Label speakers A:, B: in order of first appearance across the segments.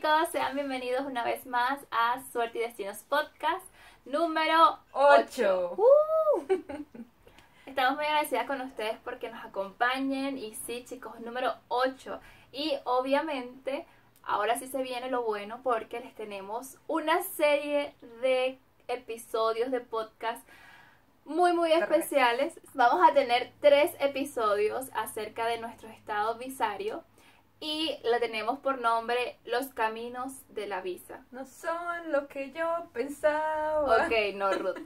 A: chicos, sean bienvenidos una vez más a Suerte y Destinos Podcast número 8. Estamos muy agradecidas con ustedes porque nos acompañen y sí chicos, número 8. Y obviamente ahora sí se viene lo bueno porque les tenemos una serie de episodios de podcast muy especiales. Vamos a tener 3 episodios acerca de nuestro estado visario y la tenemos por nombre Los Caminos de la Visa.
B: No son lo que yo pensaba.
A: Ok, no, Ruth.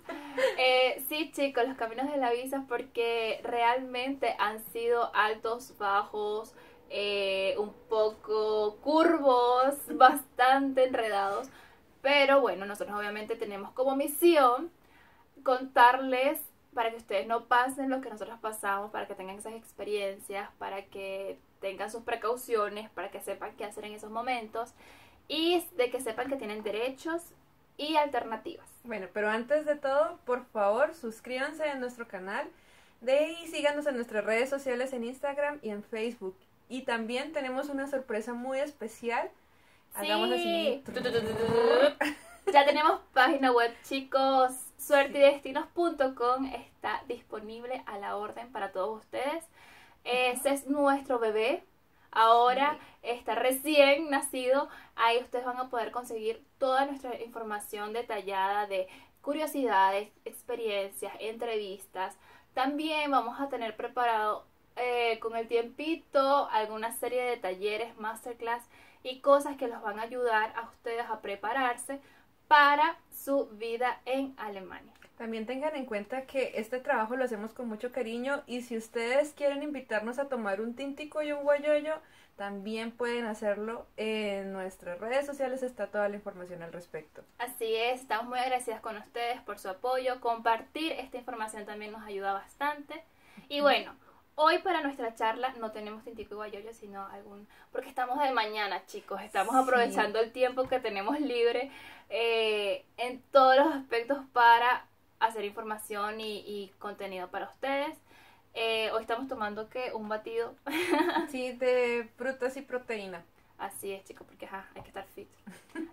A: Sí, chicos, Los Caminos de la Visa porque realmente han sido altos, bajos, un poco curvos, bastante enredados. Pero bueno, nosotros obviamente tenemos como misión contarles para que ustedes no pasen lo que nosotros pasamos, para que tengan esas experiencias, para que tengan sus precauciones, para que sepan qué hacer en esos momentos y de que sepan que tienen derechos y alternativas.
B: Bueno, pero antes de todo, por favor, suscríbanse a nuestro canal y síganos en nuestras redes sociales en Instagram y en Facebook. Y también tenemos una sorpresa muy especial. Hagamos así.
A: Ya tenemos página web, chicos. Suertydestinos.com está disponible a la orden para todos ustedes. Ese es nuestro bebé. Ahora está recién nacido. Ahí ustedes van a poder conseguir toda nuestra información detallada de curiosidades, experiencias, entrevistas. También vamos a tener preparado con el tiempito alguna serie de talleres, masterclass y cosas que los van a ayudar a ustedes a prepararse para su vida en Alemania.
B: También tengan en cuenta que este trabajo lo hacemos con mucho cariño y si ustedes quieren invitarnos a tomar un tintico y un guayoyo, también pueden hacerlo. En nuestras redes sociales está toda la información al respecto.
A: Así es, estamos muy agradecidas con ustedes por su apoyo. Compartir esta información también nos ayuda bastante. Y bueno, hoy para nuestra charla no tenemos tintico y guayoyo, sino porque estamos de mañana, chicos. Estamos aprovechando el tiempo que tenemos libre en todos los aspectos para hacer información y contenido para ustedes. Hoy estamos tomando un batido.
B: Sí, de frutas y proteína.
A: Así es, chicos, porque hay que estar fit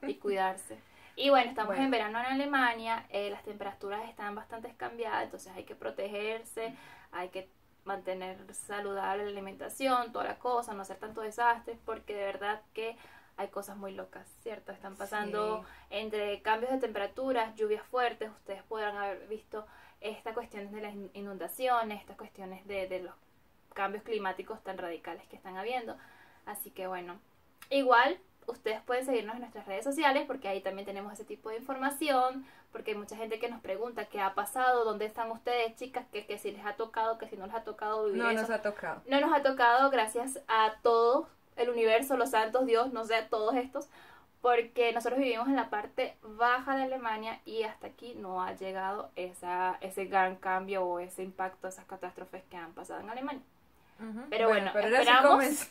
A: y cuidarse. Y bueno, estamos en verano en Alemania, las temperaturas están bastante cambiadas, entonces hay que protegerse, hay que mantener saludable la alimentación, toda la cosa, no hacer tanto desastres, porque de verdad que hay cosas muy locas, ¿cierto? Están pasando entre cambios de temperaturas, lluvias fuertes, ustedes podrán haber visto estas cuestiones de las inundaciones, estas cuestiones de los cambios climáticos tan radicales que están habiendo. Así que bueno, igual ustedes pueden seguirnos en nuestras redes sociales porque ahí también tenemos ese tipo de información, porque hay mucha gente que nos pregunta qué ha pasado, dónde están ustedes, chicas, que si les ha tocado, que si no les ha tocado vivir eso.
B: No nos ha tocado.
A: No nos ha tocado, gracias a todo el universo, los santos, Dios, no sé, a todos estos, porque nosotros vivimos en la parte baja de Alemania y hasta aquí no ha llegado ese gran cambio o ese impacto, esas catástrofes que han pasado en Alemania. Pero bueno, esperamos.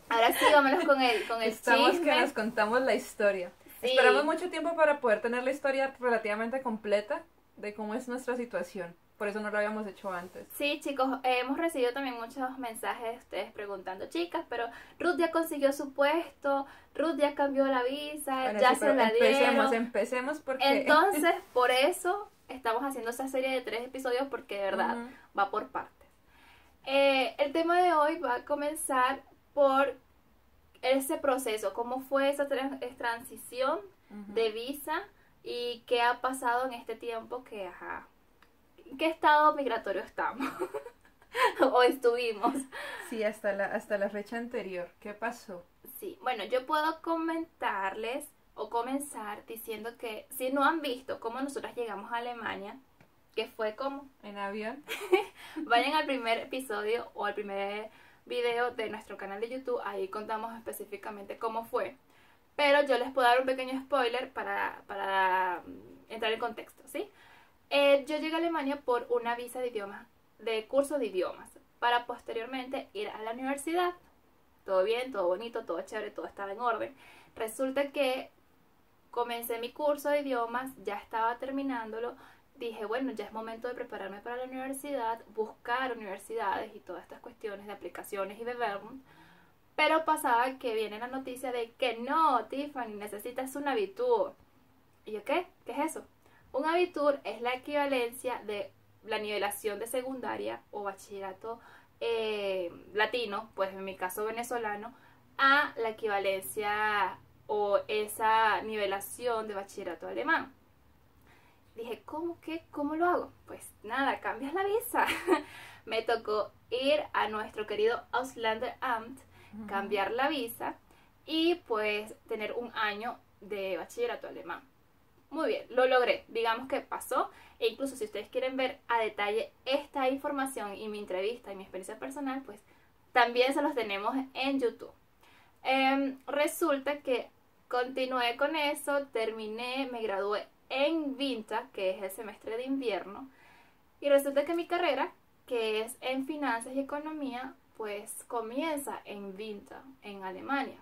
A: Ahora sí, vámonos con el
B: Estamos
A: chisme.
B: que nos contamos la historia. Sí. Esperamos mucho tiempo para poder tener la historia relativamente completa de cómo es nuestra situación. Por eso no lo habíamos hecho antes.
A: Sí, chicos, hemos recibido también muchos mensajes de ustedes preguntando, chicas, pero Ruth ya consiguió su puesto, Ruth ya cambió la visa, bueno, ya sí, se la dieron.
B: Empecemos porque...
A: Entonces, por eso estamos haciendo esa serie de 3 episodios porque de verdad va por partes. El tema de hoy va a comenzar por ese proceso, cómo fue esa transición de visa y qué ha pasado en este tiempo que, ¿en qué estado migratorio estamos? O estuvimos.
B: Sí, hasta la fecha anterior. ¿Qué pasó?
A: Sí, bueno, yo puedo comentarles o comenzar diciendo que si no han visto cómo nosotras llegamos a Alemania, que fue como
B: en avión,
A: vayan al primer episodio o al primer video de nuestro canal de YouTube, ahí contamos específicamente cómo fue. Pero yo les puedo dar un pequeño spoiler para entrar en contexto, ¿sí? Yo llegué a Alemania por una visa de idiomas, de curso de idiomas, para posteriormente ir a la universidad. Todo bien, todo bonito, todo chévere, todo estaba en orden. Resulta que comencé mi curso de idiomas, ya estaba terminándolo. Dije, bueno, ya es momento de prepararme para la universidad, buscar universidades y todas estas cuestiones de aplicaciones y de Vermont. Pero pasaba que viene la noticia de que no, Tiffany, necesitas un abitur. ¿Y yo qué? ¿Qué es eso? Un abitur es la equivalencia de la nivelación de secundaria o bachillerato latino, pues en mi caso venezolano, a la equivalencia o esa nivelación de bachillerato alemán. Dije, ¿cómo qué? ¿Cómo lo hago? Pues nada, cambias la visa. Me tocó ir a nuestro querido Ausländeramt, cambiar la visa y pues tener un año de bachillerato alemán. Muy bien, lo logré, digamos que pasó, e incluso si ustedes quieren ver a detalle esta información y mi entrevista y mi experiencia personal, pues también se los tenemos en YouTube. Resulta que continué con eso, terminé, me gradué en Vinta, que es el semestre de invierno, y resulta que mi carrera, que es en finanzas y economía, pues comienza en Vinta, en Alemania.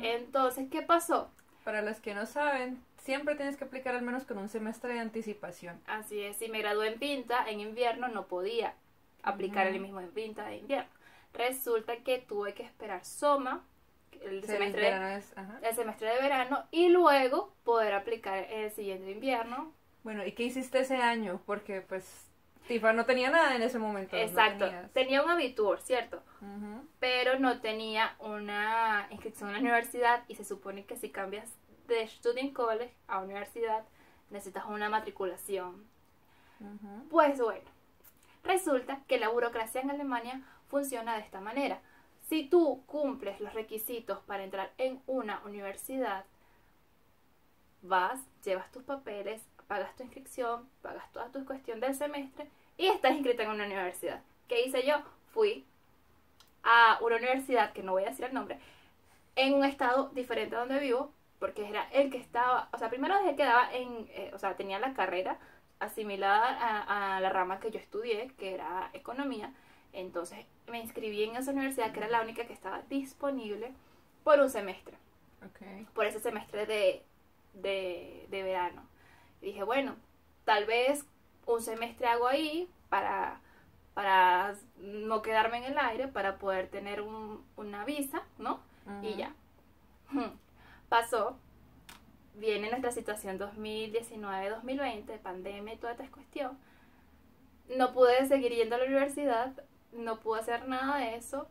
A: Entonces, ¿qué pasó?
B: Para los que no saben, siempre tienes que aplicar al menos con un semestre de anticipación.
A: Así es, si me gradué en Vinta, en invierno no podía aplicar el mismo en Vinta de invierno. Resulta que tuve que esperar Soma, el semestre de verano, y luego poder aplicar el siguiente invierno.
B: Bueno, ¿y qué hiciste ese año? Porque pues Tifa no tenía nada en ese momento.
A: Exacto, tenía un abitur, ¿cierto? Pero no tenía una inscripción en la universidad, y se supone que si cambias de Student College a universidad necesitas una matriculación. Pues bueno, resulta que la burocracia en Alemania funciona de esta manera. Si tú cumples los requisitos para entrar en una universidad, vas, llevas tus papeles, pagas tu inscripción, pagas toda tu cuestión del semestre y estás inscrita en una universidad. ¿Qué hice yo? Fui a una universidad, que no voy a decir el nombre, en un estado diferente a donde vivo, porque era el que estaba, o sea, primero desde que quedaba tenía la carrera asimilada a la rama que yo estudié, que era economía. Entonces me inscribí en esa universidad, que era la única que estaba disponible por un semestre. Por ese semestre de verano. Y dije, bueno, tal vez un semestre hago ahí para no quedarme en el aire, para poder tener una visa, ¿no? Y ya. Pasó. Viene nuestra situación 2019-2020, pandemia y toda esta cuestión. No pude seguir yendo a la universidad, no pude hacer nada de eso.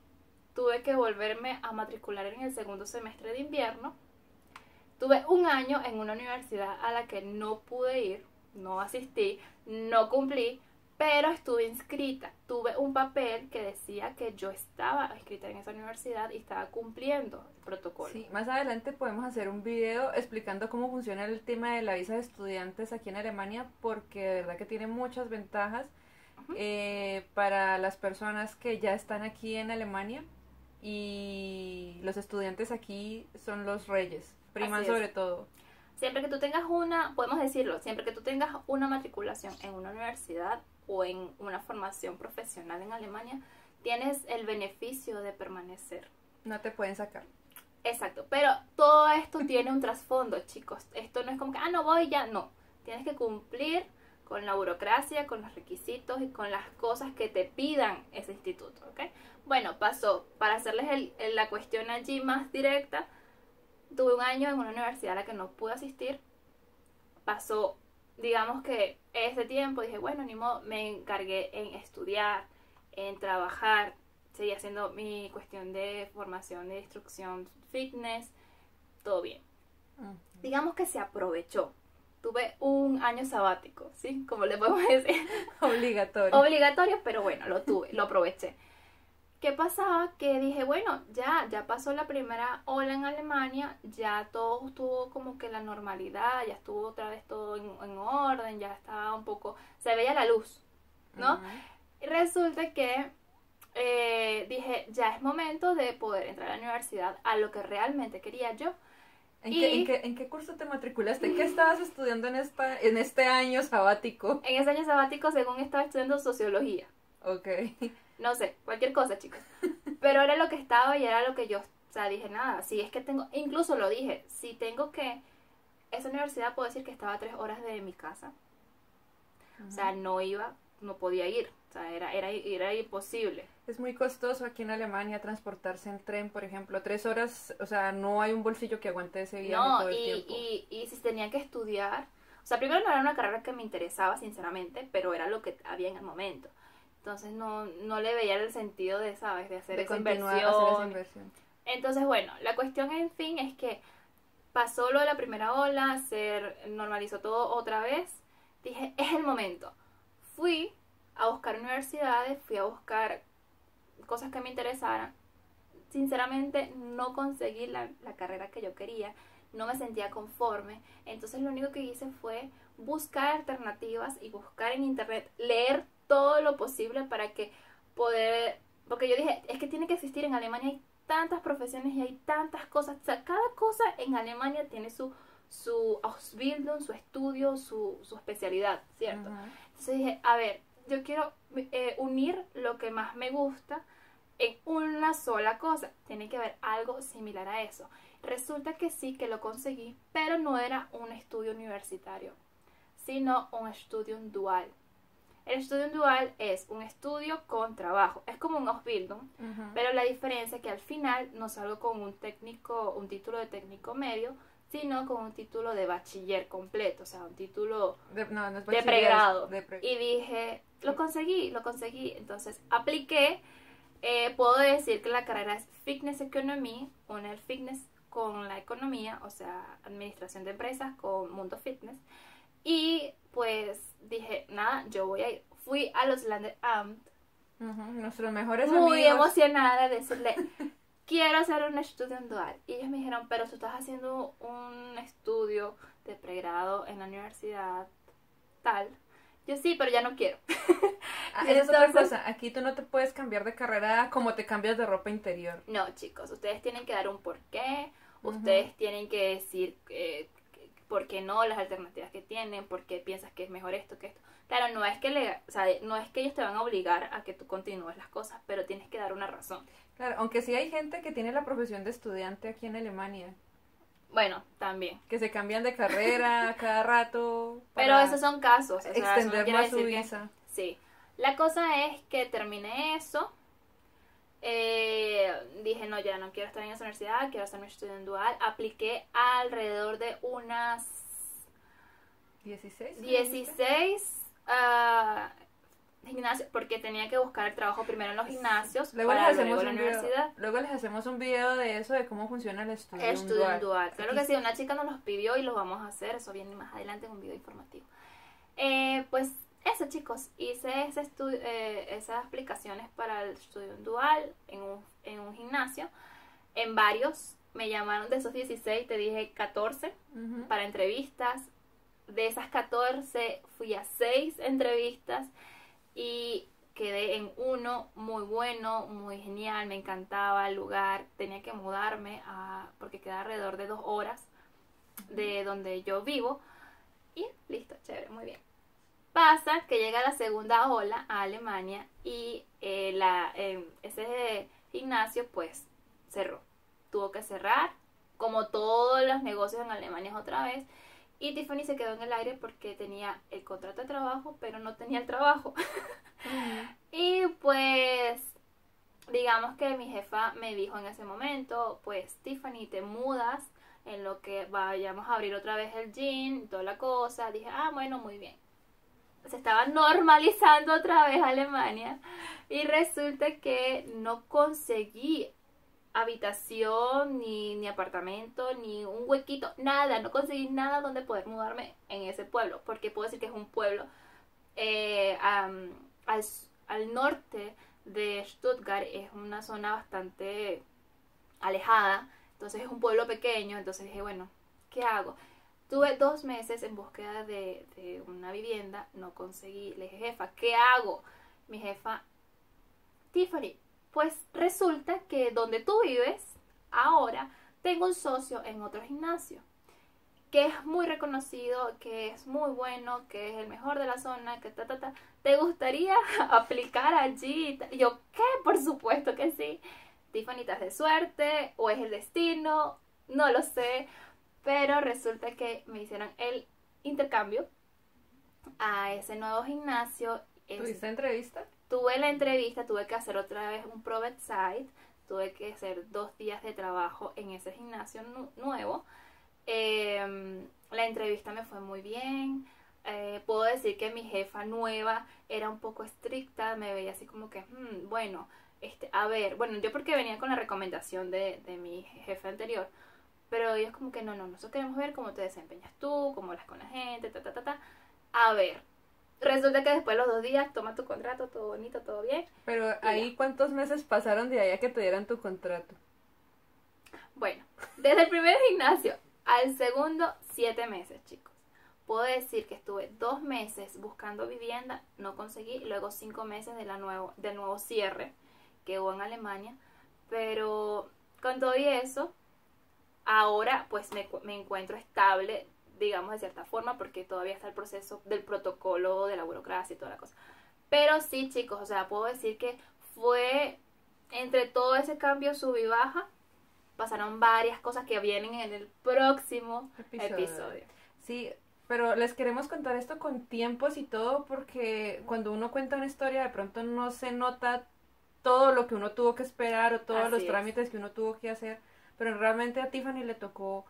A: Tuve que volverme a matricular en el segundo semestre de invierno. Tuve un año en una universidad a la que no pude ir, no asistí, no cumplí, pero estuve inscrita. Tuve un papel que decía que yo estaba inscrita en esa universidad y estaba cumpliendo el protocolo.
B: Sí, más adelante podemos hacer un video explicando cómo funciona el tema de la visa de estudiantes aquí en Alemania, porque de verdad que tiene muchas ventajas para las personas que ya están aquí en Alemania, y los estudiantes aquí son los reyes, priman sobre todo.
A: Siempre que tú tengas podemos decirlo, siempre que tú tengas una matriculación en una universidad o en una formación profesional en Alemania, tienes el beneficio de permanecer.
B: No te pueden sacar.
A: Exacto, pero todo esto tiene un trasfondo, chicos. Esto no es como que, no voy ya, no. Tienes que cumplir con la burocracia, con los requisitos y con las cosas que te pidan ese instituto, ¿ok? Bueno, pasó, para hacerles la cuestión allí más directa, tuve un año en una universidad a la que no pude asistir. Pasó, digamos que ese tiempo, dije, bueno, ni modo, me encargué en estudiar, en trabajar, seguí haciendo mi cuestión de formación de instrucción fitness, todo bien. Digamos que se aprovechó. Tuve un año sabático, ¿sí? Como le podemos decir.
B: Obligatorio.
A: Obligatorio, pero bueno, lo tuve, lo aproveché. ¿Qué pasaba? Que dije, bueno, ya pasó la primera ola en Alemania, ya todo estuvo como que la normalidad, ya estuvo otra vez todo en orden, ya estaba un poco, se veía la luz, ¿no? Y resulta que dije, ya es momento de poder entrar a la universidad, a lo que realmente quería yo.
B: ¿En qué curso te matriculaste? ¿Qué estabas estudiando en este año sabático?
A: En ese año sabático, según estaba estudiando sociología.
B: Ok.
A: No sé, cualquier cosa, chicos. Pero era lo que estaba y era lo que yo, o sea, dije, nada, si es que tengo, incluso lo dije, si tengo que, esa universidad puedo decir que estaba a 3 horas de mi casa. O sea, no podía ir, o sea, era imposible.
B: Es muy costoso aquí en Alemania transportarse en tren, por ejemplo, 3 horas, o sea, no hay un bolsillo que aguante ese viaje
A: No,
B: todo el tiempo.
A: y si tenía que estudiar, o sea, primero no era una carrera que me interesaba, sinceramente, pero era lo que había en el momento. Entonces no le veía el sentido de, ¿sabes? De hacer
B: De
A: esa
B: continuar a hacer esa
A: inversión.
B: inversión.
A: Entonces, bueno, la cuestión, en fin, es que pasó lo de la primera ola, se normalizó todo otra vez. Dije, es el momento. Fui a buscar universidades, fui a buscar cosas que me interesaran. Sinceramente, no conseguí la carrera que yo quería, no me sentía conforme. Entonces, lo único que hice fue buscar alternativas y buscar en internet, leer todo lo posible para que poder. Porque yo dije, es que tiene que existir en Alemania, hay tantas profesiones y hay tantas cosas. O sea, cada cosa en Alemania tiene su Ausbildung, su estudio, su especialidad, ¿cierto?
B: Ajá.
A: Entonces dije, a ver, yo quiero unir lo que más me gusta en una sola cosa. Tiene que haber algo similar a eso. Resulta que sí, que lo conseguí, pero no era un estudio universitario, sino un estudium dual. El estudium dual es un estudio con trabajo. Es como un Ausbildung,
B: Ajá.
A: pero la diferencia es que al final no salgo con un título de técnico medio, sino con un título de bachiller completo, o sea, un título
B: No es
A: de
B: bachiller,
A: pregrado.
B: de pre-
A: Y dije, lo conseguí. Entonces apliqué. Puedo decir que la carrera es Fitness Economy, une el fitness con la economía, o sea, administración de empresas con mundo fitness. Y pues dije, nada, yo voy a ir. Fui a los Landeramt
B: Ajá. Nuestros mejores
A: muy
B: amigos.
A: emocionada de decirle, quiero hacer un estudio en dual. Y ellos me dijeron, pero tú estás haciendo un estudio de pregrado en la universidad tal. Yo sí, pero ya no quiero.
B: Esa es otra
A: Entonces,
B: cosa. Aquí tú no te puedes cambiar de carrera como te cambias de ropa interior.
A: no, chicos, ustedes tienen que dar un porqué,
B: Ujú.
A: ustedes tienen que decir por qué no, las alternativas que tienen, por qué piensas que es mejor esto que esto. Claro, no es que o sea, no es que ellos te van a obligar a que tú continúes las cosas, pero tienes que dar una razón.
B: Claro, aunque sí hay gente que tiene la profesión de estudiante aquí en Alemania,
A: Bueno, también.
B: que se cambian de carrera cada rato
A: Pero
B: para
A: esos son casos, o sea, eso no
B: extender
A: quiere
B: más su
A: decir que
B: visa.
A: sí. La cosa es que terminé eso. Dije, no, ya no quiero estar en esa universidad, quiero hacer mi estudio en dual. Apliqué alrededor de unas
B: 16.
A: 16 gimnasios, porque tenía que buscar el trabajo primero en los gimnasios
B: Luego
A: para
B: les hacemos
A: luego la
B: un video,
A: universidad.
B: luego les hacemos un video de eso, de cómo funciona el estudio
A: El estudio en dual. Claro
B: Aquí
A: que sí, una chica nos los pidió y los vamos a hacer. Eso viene más adelante en un video informativo. Pues eso, chicos, hice esas aplicaciones para el estudio en dual en un gimnasio. En varios me llamaron de esos 16, te dije 14
B: Ujú.
A: para entrevistas. De esas 14 fui a 6 entrevistas y quedé en uno muy bueno, muy genial, me encantaba el lugar. Tenía que mudarme porque queda alrededor de 2 horas de donde yo vivo. Y listo, chévere, muy bien. Pasa que llega la segunda ola a Alemania y ese gimnasio pues cerró. Tuvo que cerrar, como todos los negocios en Alemania otra vez. Y Tiffany se quedó en el aire porque tenía el contrato de trabajo, pero no tenía el trabajo. Y pues, digamos que mi jefa me dijo en ese momento, pues Tiffany, te mudas en lo que vayamos a abrir otra vez el gym y toda la cosa. Dije, bueno, muy bien. Se estaba normalizando otra vez Alemania y resulta que no conseguí habitación, ni apartamento, ni un huequito, nada, no conseguí nada donde poder mudarme en ese pueblo, porque puedo decir que es un pueblo al norte de Stuttgart, es una zona bastante alejada, entonces es un pueblo pequeño, entonces dije, bueno, ¿qué hago? Tuve 2 meses en búsqueda de una vivienda, no conseguí, le dije, jefa, ¿qué hago? Mi jefa, Tiffany, pues resulta que donde tú vives, ahora tengo un socio en otro gimnasio, que es muy reconocido, que es muy bueno, que es el mejor de la zona, que ¿te gustaría aplicar allí? Y yo, ¿qué? Por supuesto que sí. Tiffany, ¿estás de suerte? ¿O es el destino? No lo sé. Pero resulta que me hicieron el intercambio a ese nuevo gimnasio.
B: ¿Tuviste entrevista?
A: tuve la entrevista, tuve que hacer otra vez un private site, tuve que hacer 2 días de trabajo en ese gimnasio nuevo. La entrevista me fue muy bien. Puedo decir que mi jefa nueva era un poco estricta, me veía así como que, bueno, a ver, bueno, yo porque venía con la recomendación de mi jefe anterior, pero ellos como que no, nosotros queremos ver cómo te desempeñas tú, cómo hablas con la gente, A ver, resulta que después de los 2 días toma tu contrato, todo bonito, todo bien.
B: Pero ahí, ¿cuántos meses pasaron de ahí a que te dieran tu contrato?
A: Bueno, desde el primer gimnasio al segundo, 7 meses, chicos. Puedo decir que estuve 2 meses buscando vivienda, no conseguí, luego 5 meses del nuevo cierre que hubo en Alemania, pero con todo y eso, ahora pues me encuentro estable, digamos de cierta forma, porque todavía está el proceso del protocolo de la burocracia y toda la cosa. Pero sí, chicos, o sea, puedo decir que fue entre todo ese cambio sub y baja, pasaron varias cosas que vienen en el próximo episodio.
B: Sí, pero les queremos contar esto con tiempos y todo porque cuando uno cuenta una historia de pronto no se nota todo lo que uno tuvo que esperar o todos los trámites que uno tuvo que hacer, pero realmente a Tiffany le tocó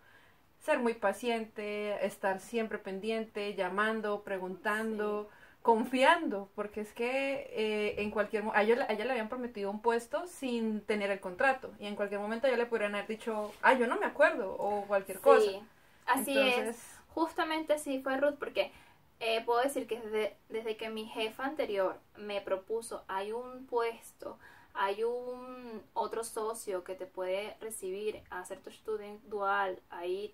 B: ser muy paciente, estar siempre pendiente, llamando, preguntando, confiando, porque es que en cualquier momento, a ella le habían prometido un puesto sin tener el contrato, y en cualquier momento ya le podrían haber dicho, yo no me acuerdo, o cualquier cosa.
A: Sí, así es. Justamente sí fue Ruth, porque puedo decir que desde que mi jefa anterior me propuso, hay un puesto, hay un otro socio que te puede recibir a hacer tu student dual, ahí,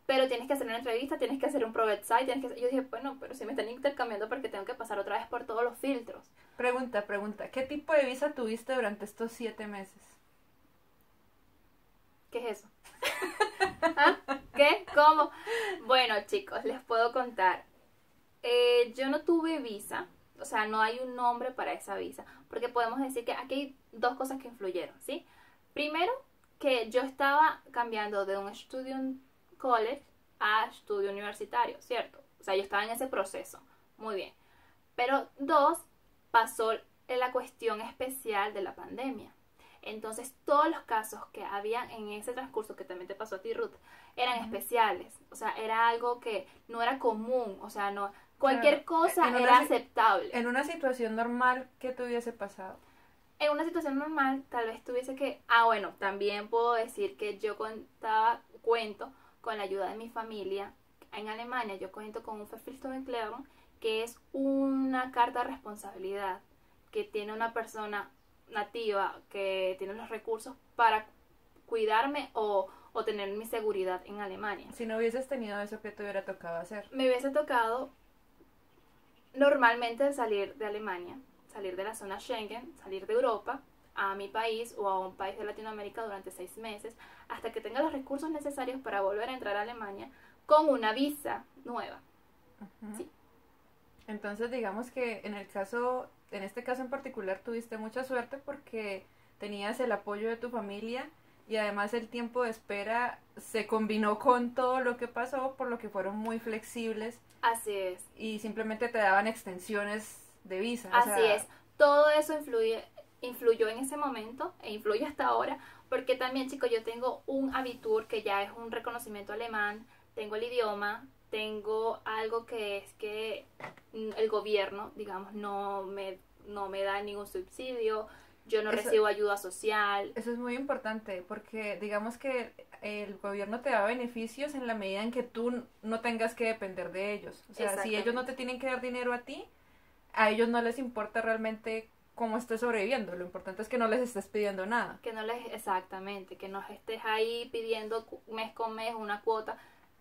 A: pero tienes que hacer una entrevista, tienes que hacer un private site, yo dije, bueno, pero si me están intercambiando porque tengo que pasar otra vez por todos los filtros.
B: Pregunta, ¿qué tipo de visa tuviste durante estos 7 meses?
A: ¿Qué es eso? ¿Ah? ¿Qué? ¿Cómo? Bueno, chicos, les puedo contar. Yo no tuve visa, o sea, no hay un nombre para esa visa, porque podemos decir que aquí hay 2 cosas que influyeron, ¿sí? Primero, que yo estaba cambiando de un student college a estudio universitario, ¿cierto? O sea, yo estaba en ese proceso, muy bien. Pero 2, pasó la cuestión especial de la pandemia. Entonces, todos los casos que había en ese transcurso, que también te pasó a ti, Ruth, eran especiales. O sea, era algo que no era común. O sea, no cualquier cosa era aceptable.
B: En una situación normal, ¿qué te hubiese pasado?
A: En una situación normal, tal vez tuviese que... bueno, también puedo decir que yo cuento con la ayuda de mi familia. En Alemania yo cuento con un Verpflichtungserklärung, que es una carta de responsabilidad que tiene una persona nativa que tiene los recursos para cuidarme o tener mi seguridad en Alemania.
B: Si no hubieses tenido eso, ¿qué te hubiera tocado hacer?
A: Me hubiese tocado normalmente salir de Alemania, salir de la zona Schengen, salir de Europa a mi país o a un país de Latinoamérica durante 6 meses hasta que tenga los recursos necesarios para volver a entrar a Alemania con una visa nueva. Sí.
B: Entonces, digamos que en este caso en particular tuviste mucha suerte porque tenías el apoyo de tu familia y además el tiempo de espera se combinó con todo lo que pasó, por lo que fueron muy flexibles.
A: Así es.
B: Y simplemente te daban extensiones de visa.
A: Así es. Todo eso influyó en ese momento e influye hasta ahora, porque también, chicos, yo tengo un Abitur que ya es un reconocimiento alemán, tengo el idioma, tengo algo que es que el gobierno, digamos, no me da ningún subsidio, yo no recibo ayuda social.
B: Eso es muy importante porque digamos que el gobierno te da beneficios en la medida en que tú no tengas que depender de ellos. O sea, si ellos no te tienen que dar dinero a ti, a ellos no les importa realmente cómo estés sobreviviendo. Lo importante es que no les estés pidiendo nada.
A: Exactamente, que no estés ahí pidiendo mes con mes una cuota.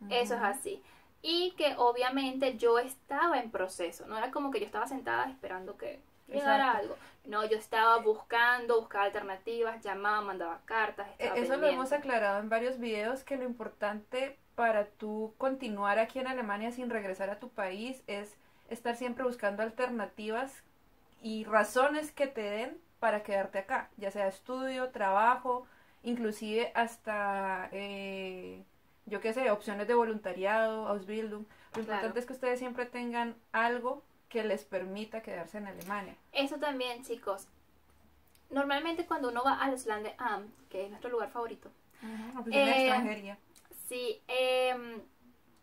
A: Eso es así. Y que obviamente yo estaba en proceso, no era como que yo estaba sentada esperando que llegara algo. No, yo estaba buscaba alternativas, llamaba, mandaba cartas.
B: Eso
A: pendiente.
B: Lo hemos aclarado en varios videos, que lo importante para tú continuar aquí en Alemania sin regresar a tu país es estar siempre buscando alternativas y razones que te den para quedarte acá, ya sea estudio, trabajo, inclusive hasta... yo qué sé, opciones de voluntariado, Ausbildung. Lo importante es que ustedes siempre tengan algo que les permita quedarse en Alemania.
A: Eso también, chicos. Normalmente cuando uno va al Auslandet-Amt, que es nuestro lugar favorito,
B: Oficina de extranjería.
A: sí,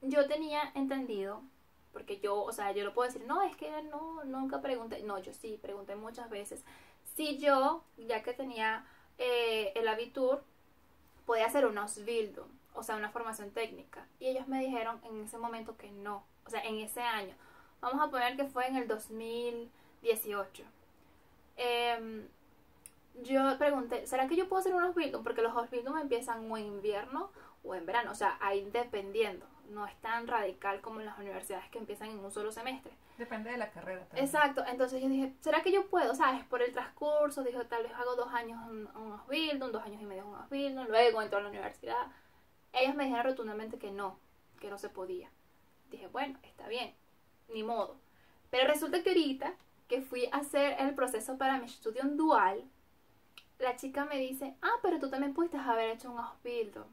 A: yo tenía entendido, porque yo, o sea, yo lo puedo decir, no, es que no, nunca pregunté, no, yo sí, pregunté muchas veces, si yo, ya que tenía el Abitur, podía hacer una Ausbildung, o sea, una formación técnica, y ellos me dijeron en ese momento que no, o sea, en ese año, vamos a poner que fue en el 2018, yo pregunté, ¿será que yo puedo hacer un Ausbildung? Porque los Ausbildung empiezan o en invierno o en verano, o sea, ahí dependiendo. No es tan radical como en las universidades que empiezan en un solo semestre.
B: Depende de la carrera también.
A: Exacto, entonces yo dije, ¿será que yo puedo? ¿Sabes? Por el transcurso, dije, tal vez hago 2 años un Ausbildung, 2 años y medio un Ausbildung, luego entro a la universidad. Ellos me dijeron rotundamente que no se podía. Dije, bueno, está bien, ni modo. Pero resulta que ahorita que fui a hacer el proceso para mi estudio dual, la chica me dice, pero tú también pudiste haber hecho un Ausbildung.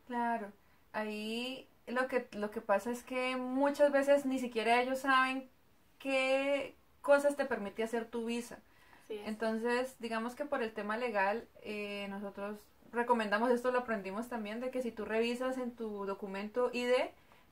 B: Claro, ahí lo que pasa es que muchas veces ni siquiera ellos saben qué cosas te permite hacer tu visa. Entonces, digamos que por el tema legal, nosotros recomendamos, esto lo aprendimos también, de que si tú revisas en tu documento ID,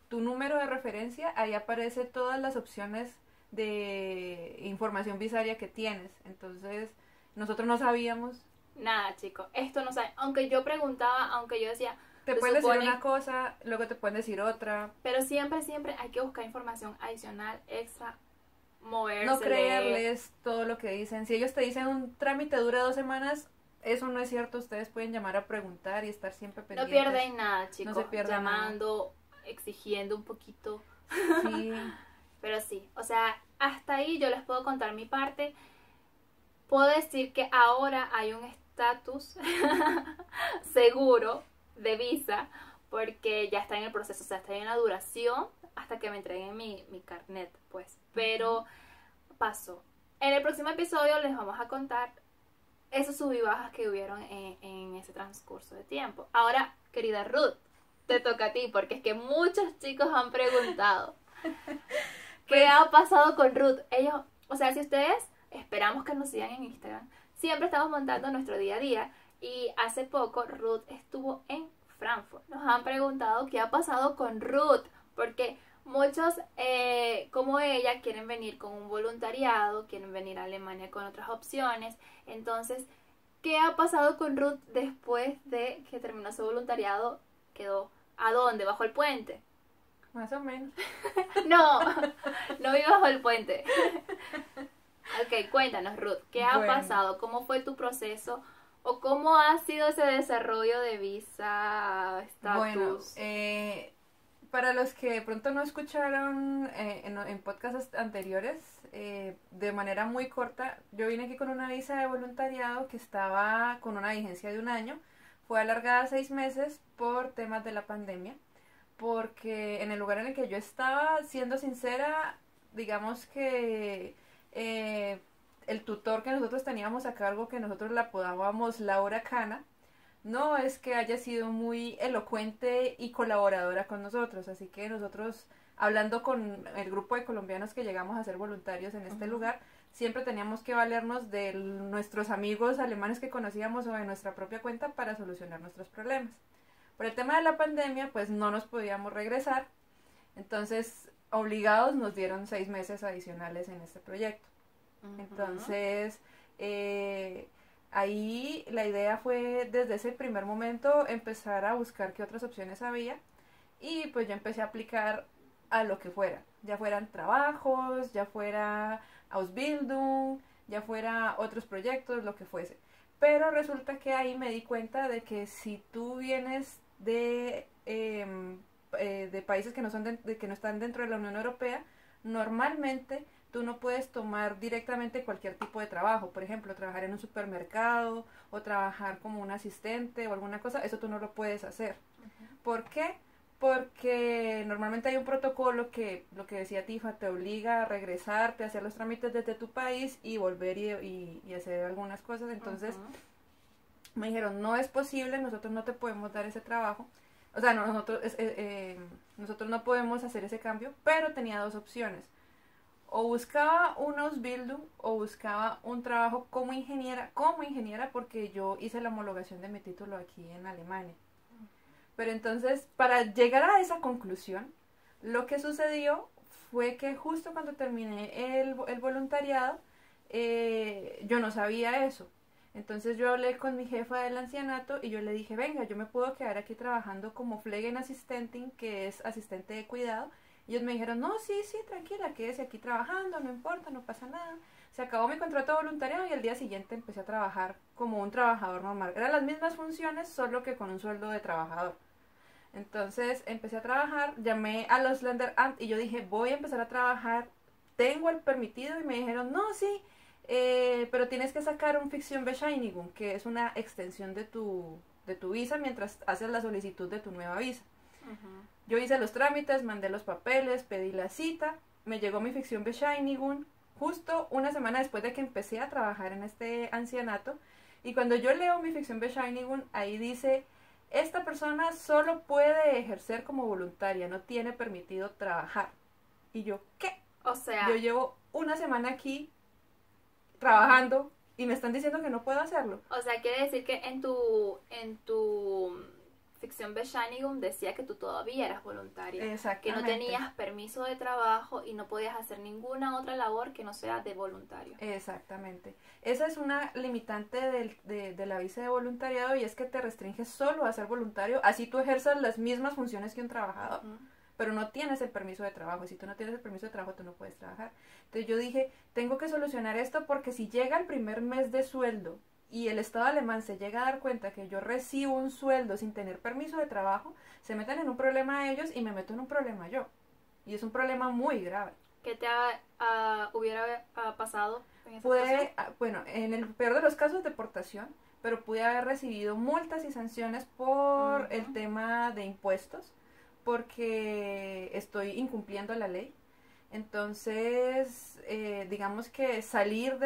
B: tu número de referencia, ahí aparece todas las opciones de información visaria que tienes. Entonces, nosotros no sabíamos.
A: Nada, chicos, esto no sabe. Aunque yo preguntaba, aunque yo decía,
B: te pueden decir una cosa, luego te pueden decir otra.
A: Pero siempre hay que buscar información adicional, extra, moverse.
B: No creerles todo lo que dicen. Si ellos te dicen un trámite dura 2 semanas, eso no es cierto. Ustedes pueden llamar a preguntar y estar siempre pendientes.
A: No pierden nada, chicos.
B: No se pierden
A: llamando, nada. Exigiendo un poquito.
B: Sí.
A: Pero sí, o sea, hasta ahí yo les puedo contar mi parte. Puedo decir que ahora hay un estatus seguro de visa, porque ya está en el proceso, o sea, está en la duración hasta que me entreguen mi carnet, pues. Pero pasó. En el próximo episodio les vamos a contar esos sub y bajas que hubieron en ese transcurso de tiempo. Ahora, querida Ruth, te toca a ti, porque es que muchos chicos han preguntado ¿qué ha pasado con Ruth? Ellos, o sea, si ustedes esperamos que nos sigan en Instagram, siempre estamos montando nuestro día a día. Y hace poco Ruth estuvo en Frankfurt. Nos han preguntado qué ha pasado con Ruth, porque muchos como ella quieren venir con un voluntariado, quieren venir a Alemania con otras opciones. Entonces, ¿qué ha pasado con Ruth después de que terminó su voluntariado? ¿Quedó a dónde? ¿Bajo el puente?
B: Más o menos.
A: No vivo bajo el puente. Ok, cuéntanos, Ruth, ¿qué ha pasado? ¿Cómo fue tu proceso? ¿O cómo ha sido ese desarrollo de visa, estatus?
B: Bueno, para los que de pronto no escucharon en podcasts anteriores, de manera muy corta, yo vine aquí con una visa de voluntariado que estaba con una vigencia de 1 año. Fue alargada 6 meses por temas de la pandemia, porque en el lugar en el que yo estaba, siendo sincera, digamos que el tutor que nosotros teníamos a cargo, que nosotros la apodábamos Laura Cana, no es que haya sido muy elocuente y colaboradora con nosotros, así que nosotros, hablando con el grupo de colombianos que llegamos a ser voluntarios en este lugar, siempre teníamos que valernos de nuestros amigos alemanes que conocíamos o de nuestra propia cuenta para solucionar nuestros problemas. Por el tema de la pandemia, pues no nos podíamos regresar, entonces obligados nos dieron 6 meses adicionales en este proyecto. Entonces, ahí la idea fue desde ese primer momento empezar a buscar qué otras opciones había, y pues yo empecé a aplicar a lo que fuera, ya fueran trabajos, ya fuera Ausbildung, ya fuera otros proyectos, lo que fuese. Pero resulta que ahí me di cuenta de que si tú vienes de países que no están dentro de la Unión Europea, normalmente tú no puedes tomar directamente cualquier tipo de trabajo. Por ejemplo, trabajar en un supermercado o trabajar como un asistente o alguna cosa, eso tú no lo puedes hacer. ¿Por qué? Porque normalmente hay un protocolo que, lo que decía Tifa, te obliga a regresarte, a hacer los trámites desde tu país y volver y hacer algunas cosas. Entonces me dijeron, no es posible, nosotros no te podemos dar ese trabajo. O sea, nosotros no podemos hacer ese cambio, pero tenía 2 opciones. o buscaba un Ausbildung o buscaba un trabajo como ingeniera porque yo hice la homologación de mi título aquí en Alemania. Pero entonces, para llegar a esa conclusión, lo que sucedió fue que justo cuando terminé el voluntariado, yo no sabía eso. Entonces yo hablé con mi jefa del ancianato y yo le dije, venga, yo me puedo quedar aquí trabajando como Pflegenassistentin, que es asistente de cuidado. Y ellos me dijeron, no, sí, sí, tranquila, quédese aquí trabajando, no importa, no pasa nada. Se acabó mi contrato voluntariado y al día siguiente empecé a trabajar como un trabajador normal. Eran las mismas funciones, solo que con un sueldo de trabajador. Entonces empecé a trabajar, llamé a los Länderamt y yo dije, voy a empezar a trabajar, tengo el permitido, y me dijeron, no, sí, pero tienes que sacar un Fiktionsbescheinigung, que es una extensión de tu visa mientras haces la solicitud de tu nueva visa.
A: Ujú.
B: Yo hice los trámites, mandé los papeles, pedí la cita, me llegó mi Fiktionsbescheinigung justo una semana después de que empecé a trabajar en este ancianato, y cuando yo leo mi Fiktionsbescheinigung, ahí dice, esta persona solo puede ejercer como voluntaria, no tiene permitido trabajar. Y yo, ¿qué?
A: O sea,
B: Yo llevo una semana aquí trabajando y me están diciendo que no puedo hacerlo.
A: quiere decir que en tu Fiktionsbescheinigung decía que tú todavía eras voluntaria, que no
B: Exactamente.
A: tenías permiso de trabajo y no podías hacer ninguna otra labor que no sea de voluntario.
B: Exactamente. Esa es una limitante de la visa de voluntariado, y es que te restringe solo a ser voluntario, así tú ejerzas las mismas funciones que un trabajador.
A: Ujú.
B: Pero no tienes el permiso de trabajo, y si tú no tienes el permiso de trabajo tú no puedes trabajar. Entonces yo dije, tengo que solucionar esto, porque si llega el primer mes de sueldo y el Estado alemán se llega a dar cuenta que yo recibo un sueldo sin tener permiso de trabajo, se meten en un problema ellos y me meto en un problema yo, y es un problema muy grave.
A: ¿Qué te hubiera pasado en esa situación?
B: Bueno, en el peor de los casos, deportación, pero pude haber recibido multas y sanciones por el
A: Ujú.
B: tema de impuestos, porque estoy incumpliendo la ley. Entonces, digamos que salir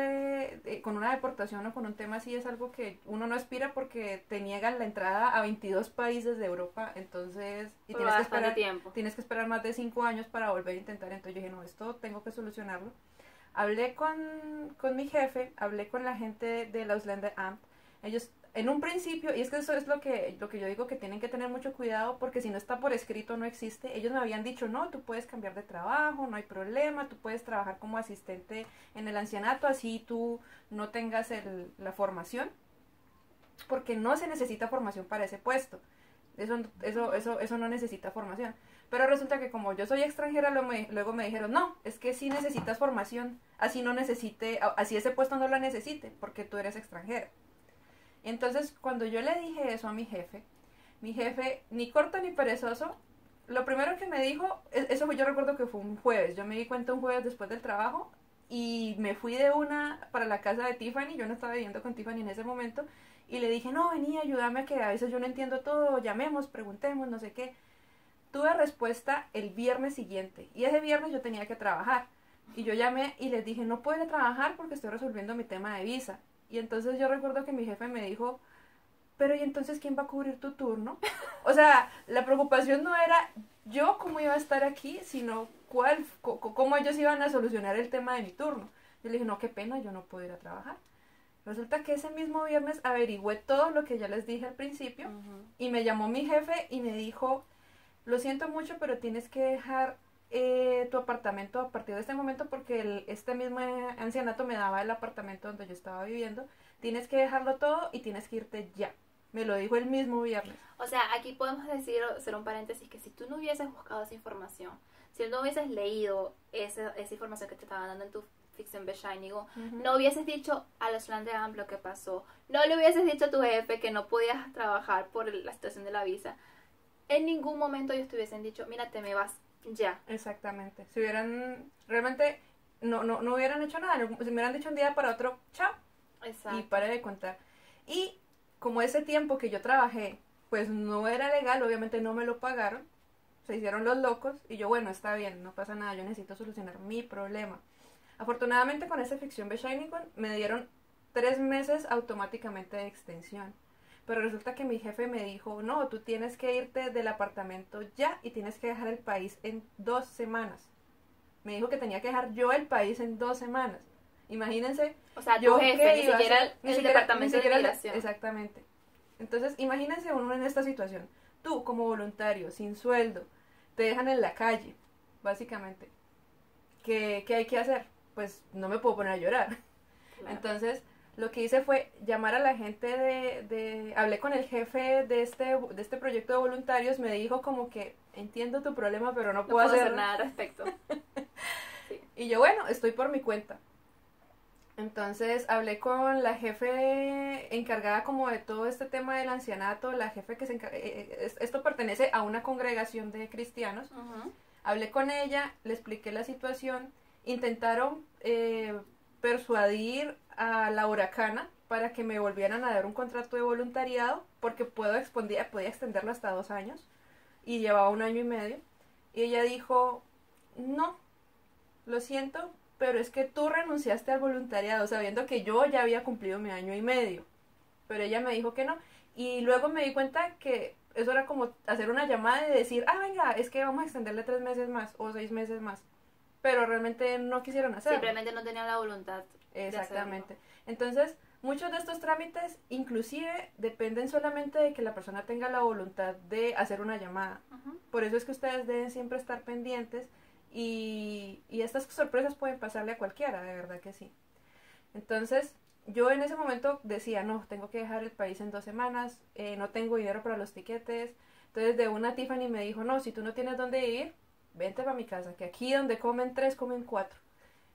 B: con una deportación o con un tema así es algo que uno no aspira, porque te niegan la entrada a 22 países de Europa, entonces, y
A: Por
B: tienes que
A: bastante
B: esperar,
A: tiempo.
B: tienes que esperar más de 5 años para volver a intentar. Entonces yo dije, no, esto tengo que solucionarlo. Hablé con mi jefe, hablé con la gente de los Länderamt. Ellos, en un principio, y es que eso es lo que yo digo, que tienen que tener mucho cuidado, porque si no está por escrito no existe. Ellos me habían dicho, no, tú puedes cambiar de trabajo, no hay problema, tú puedes trabajar como asistente en el ancianato, así tú no tengas la formación, porque no se necesita formación para ese puesto. Eso no necesita formación. Pero resulta que como yo soy extranjera, luego me dijeron, no, es que sí necesitas formación, así ese puesto no lo necesite, porque tú eres extranjera. Entonces, cuando yo le dije eso a mi jefe, ni corto ni perezoso, lo primero que me dijo, eso yo recuerdo que fue un jueves, yo me di cuenta un jueves después del trabajo, y me fui de una para la casa de Tiffany, yo no estaba viviendo con Tiffany en ese momento, y le dije, no, vení, ayúdame, que a veces yo no entiendo todo, llamemos, preguntemos, no sé qué. Tuve respuesta el viernes siguiente, y ese viernes yo tenía que trabajar, y yo llamé y les dije, no puedo ir a trabajar porque estoy resolviendo mi tema de visa. Y entonces yo recuerdo que mi jefe me dijo, pero ¿y entonces quién va a cubrir tu turno? O sea, la preocupación no era yo cómo iba a estar aquí, sino cómo ellos iban a solucionar el tema de mi turno. Yo le dije, no, qué pena, yo no puedo ir a trabajar. Resulta que ese mismo viernes averigüé todo lo que ya les dije al principio,
A: Ujú.
B: y me llamó mi jefe y me dijo, lo siento mucho, pero tienes que dejar tu apartamento a partir de este momento, porque este mismo ancianato me daba el apartamento donde yo estaba viviendo. Tienes que dejarlo todo y tienes que irte ya. Me lo dijo el mismo viernes.
A: O sea, aquí podemos decir, hacer un paréntesis, que si tú no hubieses buscado esa información, si no hubieses leído esa información que te estaban dando en tu Fiktionsbescheinigung, no hubieses dicho a los Länderamt lo que pasó, no le hubieses dicho a tu jefe que no podías trabajar por la situación de la visa, en ningún momento ellos te hubiesen dicho, mira, te me vas ya.
B: Exactamente. Si hubieran, realmente, no hubieran hecho nada. Si me hubieran dicho un día para otro, chao, y
A: Exacto.
B: pare de contar. Y como ese tiempo que yo trabajé, pues no era legal, obviamente no me lo pagaron, se hicieron los locos, y yo, bueno, está bien, no pasa nada, yo necesito solucionar mi problema. Afortunadamente, con esa Fiktionsbescheinigung me dieron 3 meses automáticamente de extensión. Pero resulta que mi jefe me dijo, no, tú tienes que irte del apartamento ya y tienes que dejar el país en 2 semanas. Me dijo que tenía que dejar yo el país en 2 semanas. Imagínense.
A: O sea, tu
B: yo
A: jefe,
B: qué
A: ni
B: iba a
A: siquiera
B: hacer,
A: el departamento de
B: siquiera
A: migración.
B: exactamente. Entonces, imagínense uno en esta situación. Tú, como voluntario, sin sueldo, te dejan en la calle, básicamente. ¿Qué hay que hacer? Pues no me puedo poner a llorar.
A: Claro.
B: Entonces, lo que hice fue llamar a la gente hablé con el jefe de este proyecto de voluntarios, me dijo como que entiendo tu problema, pero no puedo hacer
A: nada al respecto. Sí.
B: Y yo, bueno, estoy por mi cuenta. Entonces hablé con la jefe encargada como de todo este tema del ancianato, la jefe que esto pertenece a una congregación de cristianos.
A: Uh-huh.
B: Hablé con ella, le expliqué la situación, intentaron persuadir a la Huracana para que me volvieran a dar un contrato de voluntariado, porque podía extenderlo hasta 2 años, y llevaba 1 año y medio. Y ella dijo, no, lo siento, pero es que tú renunciaste al voluntariado sabiendo que yo ya había cumplido mi 1 año y medio. Pero ella me dijo que no. Y luego me di cuenta que eso era como hacer una llamada y decir, venga, es que vamos a extenderle 3 meses más o 6 meses más. Pero realmente no quisieron hacerlo.
A: Simplemente no tenían la voluntad.
B: Exactamente. Entonces, muchos de estos trámites inclusive dependen solamente de que la persona tenga la voluntad de hacer una llamada.
A: Uh-huh.
B: Por eso es que ustedes deben siempre estar pendientes. Y estas sorpresas pueden pasarle a cualquiera, de verdad que sí. Entonces, yo en ese momento decía, no, tengo que dejar el país en 2 semanas, no tengo dinero para los tiquetes. Entonces, de una Tiffany me dijo, no, si tú no tienes dónde vivir, vente para mi casa, que aquí donde comen 3, comen 4.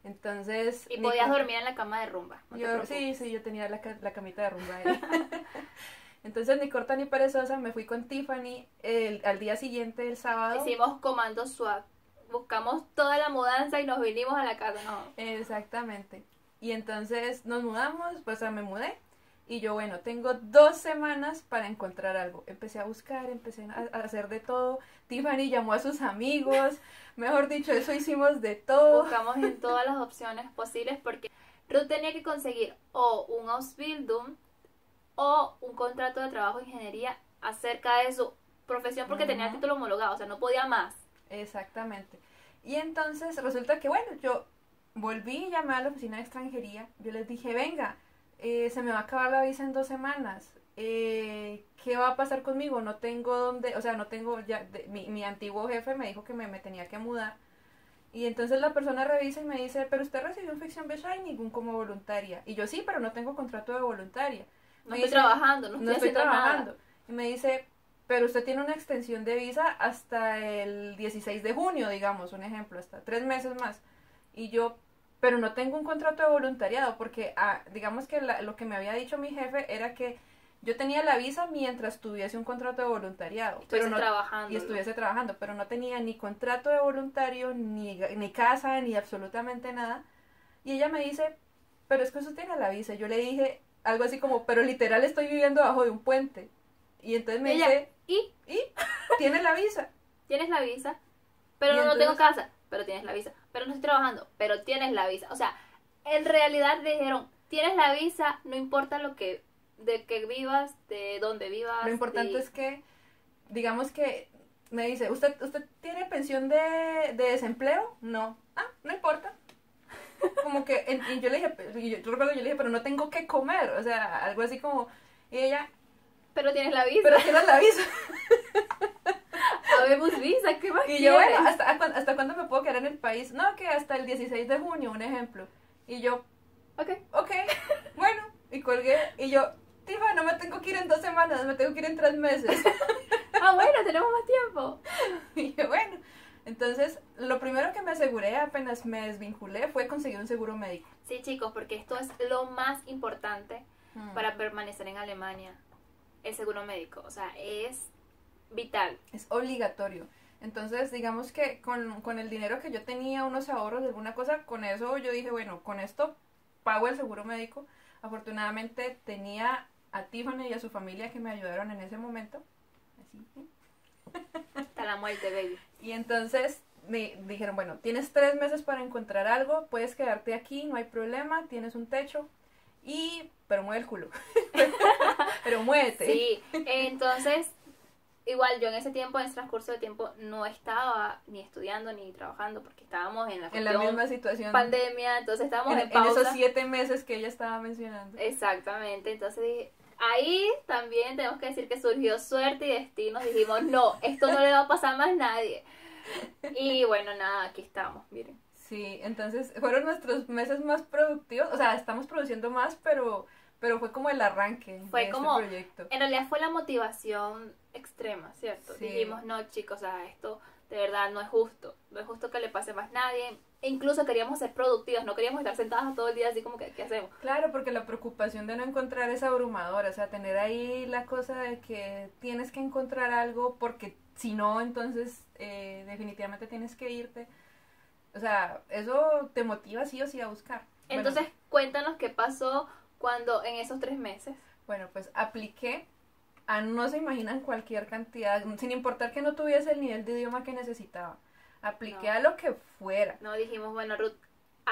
B: Entonces...
A: Y podías dormir en la cama de rumba. No
B: sí, yo tenía la camita de rumba ahí. Entonces, ni corta ni perezosa, me fui con Tiffany al día siguiente, el sábado.
A: Hicimos comando swap. Buscamos toda la mudanza y nos vinimos a la casa, ¿no?
B: Exactamente. Y entonces nos mudamos, pues me mudé. Y yo, bueno, tengo 2 semanas para encontrar algo. Empecé a buscar, empecé a hacer de todo. Tiffany llamó a sus amigos. Mejor dicho, eso hicimos de todo.
A: Buscamos en todas las opciones posibles porque Ruth tenía que conseguir o un Ausbildung o un contrato de trabajo de ingeniería acerca de su profesión porque tenía el título homologado, o sea, no podía más.
B: Exactamente. Y entonces resulta que, bueno, yo volví y llamé a la oficina de extranjería. Yo les dije, venga, se me va a acabar la visa en 2 semanas. ¿Qué va a pasar conmigo? No tengo dónde, o sea, no tengo ya, mi antiguo jefe me dijo que me tenía que mudar. Y entonces la persona revisa y me dice, pero usted recibió un Fiction Bescheinigung como voluntaria. Y yo, sí, pero no tengo contrato de voluntaria.
A: No estoy trabajando, no estoy haciendo
B: trabajando.
A: nada.
B: Y me dice, pero usted tiene una extensión de visa hasta el 16 de junio, digamos, un ejemplo, hasta 3 meses más. Y yo, pero no tengo un contrato de voluntariado, porque digamos que lo que me había dicho mi jefe era que yo tenía la visa mientras tuviese un contrato de voluntariado. Estuviese trabajando, pero no tenía ni contrato de voluntario, ni casa, ni absolutamente nada. Y ella me dice, pero es que usted tiene la visa. Yo le dije algo así como, pero literal estoy viviendo bajo de un puente. Y entonces me dice, ¿y? ¿Tienes la visa?
A: Tienes la visa, pero no tengo casa, pero tienes la visa. Pero no estoy trabajando, pero tienes la visa. O sea, en realidad dijeron, tienes la visa, no importa de que vivas, de dónde vivas.
B: Lo importante es que, digamos que, me dice, ¿usted tiene pensión de desempleo? No. No importa. Como que, y yo le dije, yo recuerdo, yo le dije, pero no tengo que comer. O sea, algo así como, y ella...
A: Pero tienes la visa.
B: Pero tienes la visa.
A: Habemos visa, ¿qué más
B: Y yo, bueno, ¿hasta cuándo me puedo quedar en el país? No, que hasta el 16 de junio, un ejemplo. Y yo, ok, bueno, y colgué, y yo, Tifa, no me tengo que ir en 2 semanas, me tengo que ir en 3 meses.
A: Bueno, tenemos más tiempo.
B: Y yo, bueno, entonces, lo primero que me aseguré apenas me desvinculé fue conseguir un seguro médico.
A: Sí, chicos, porque esto es lo más importante para permanecer en Alemania. El seguro médico, o sea, es vital.
B: Es obligatorio. Entonces, digamos que con el dinero que yo tenía, unos ahorros de alguna cosa, con eso yo dije, bueno, con esto pago el seguro médico. Afortunadamente tenía a Tiffany y a su familia que me ayudaron en ese momento. Así.
A: Hasta la muerte, baby.
B: Y entonces me dijeron, bueno, tienes 3 meses para encontrar algo, puedes quedarte aquí, no hay problema, tienes un techo, pero mueve el culo. Pero muévete.
A: Sí, entonces igual yo en ese tiempo, en ese transcurso de tiempo, no estaba ni estudiando ni trabajando porque estábamos en
B: la misma situación,
A: pandemia, entonces estábamos en
B: pausa. En esos 7
A: meses
B: meses que ella estaba mencionando.
A: Exactamente, entonces dije, ahí también tenemos que decir que surgió suerte y destino, dijimos, no, esto no le va a pasar más a nadie. Y bueno, nada, aquí estamos, miren.
B: Sí, entonces fueron nuestros meses más productivos, o sea, estamos produciendo más, pero fue como el arranque
A: fue
B: de
A: como,
B: este proyecto.
A: En realidad fue la motivación extrema, ¿cierto?
B: Sí.
A: Dijimos, no chicos, o sea, esto de verdad no es justo que le pase más a nadie. E incluso queríamos ser productivos, no queríamos estar sentadas todo el día así como que, ¿qué hacemos?
B: Claro, porque la preocupación de no encontrar es abrumadora, o sea, tener ahí la cosa de que tienes que encontrar algo porque si no, entonces definitivamente tienes que irte. O sea, eso te motiva sí o sí a buscar.
A: Entonces, cuéntanos qué pasó cuando en esos 3 meses.
B: Bueno, pues apliqué a no se imaginan cualquier cantidad, sin importar que no tuviese el nivel de idioma que necesitaba. Apliqué a lo que fuera.
A: No, dijimos, bueno, Ruth,